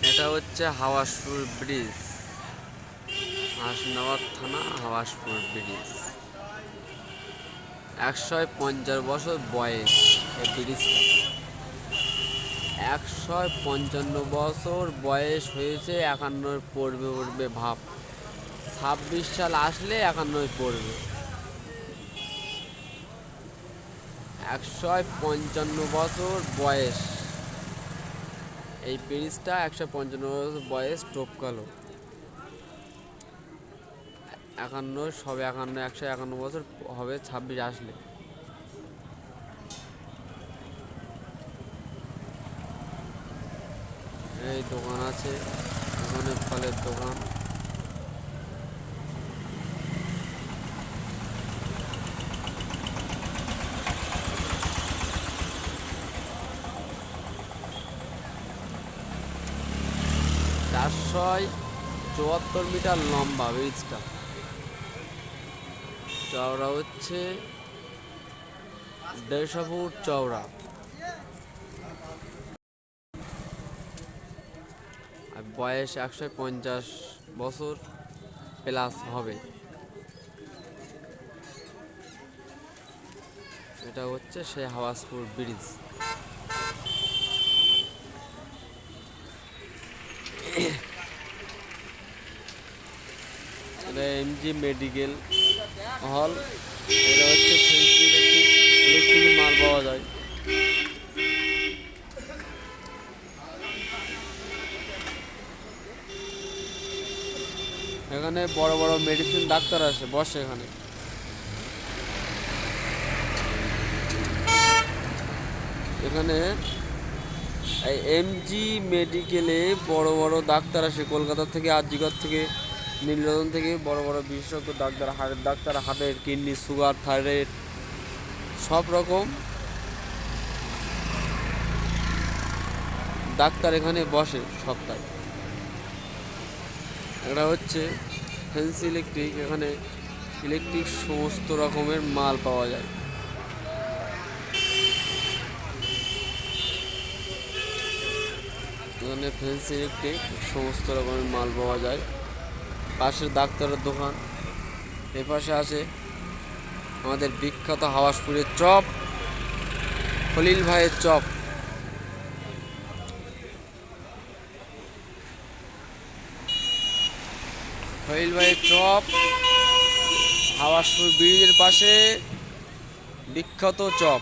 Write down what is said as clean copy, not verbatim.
এটা হচ্ছে হাওয়াসপুর ব্রিজ, হাসনাবাদ থানা হাওয়াসপুর ব্রিজ। 150 বয়স এই ব্রিজটা। 155 বয়স হয়েছে, 51 পড়বে পড়বে ভাব। 26 সাল আসলে 51 পড়বে। 155 বয়স এই ব্রিজটা। 155 বয়স টপকালো। 51 সবে 51, 151 বছর হবে 26 আসলে। এই দোকান আছে, ওখানে ফলের দোকান। চারশো 74 মিটার লম্বা ব্রিজটা। চওড়া হচ্ছে 150 ফুট চওড়া। আর বয়স 150 বছর প্লাস হবে। এটা হচ্ছে সেই হাওয়াসপুর ব্রিজ। এটা এমজি মেডিকেল হল। এটা হচ্ছে ইলেকট্রিক মাল পাওয়া যায়। এখানে বড় বড় মেডিসিন ডাক্তার আসে, বসে এখানে। এখানে এমজি মেডিকেলে বড় বড় ডাক্তার আসে, কলকাতা থেকে, আজিগর থেকে, নীলরতন থেকে বড় বড় বিশেষজ্ঞ ডাক্তার, হাড়ের ডাক্তার, হার্টের, কিডনি, সুগার, থাইরয়েড, সব রকম ডাক্তার এখানে বসে সপ্তাহে। এটা হচ্ছে ফ্যান্সি ইলেকট্রিক। এখানে ইলেকট্রিক সমস্ত রকমের মাল পাওয়া যায়। এখানে ফ্যান্সি ইলেকট্রিক সমস্ত রকমের মাল পাওয়া যায়। পাশের ডাক্তারের দোকান। এ পাশে আছে আমাদের বিখ্যাত হাওয়াসপুরের চপ, খলিল ভাইয়ের চপ। খলিল ভাইয়ের চপ হাওয়াসপুর ব্রিজের পাশে বিখ্যাত চপ।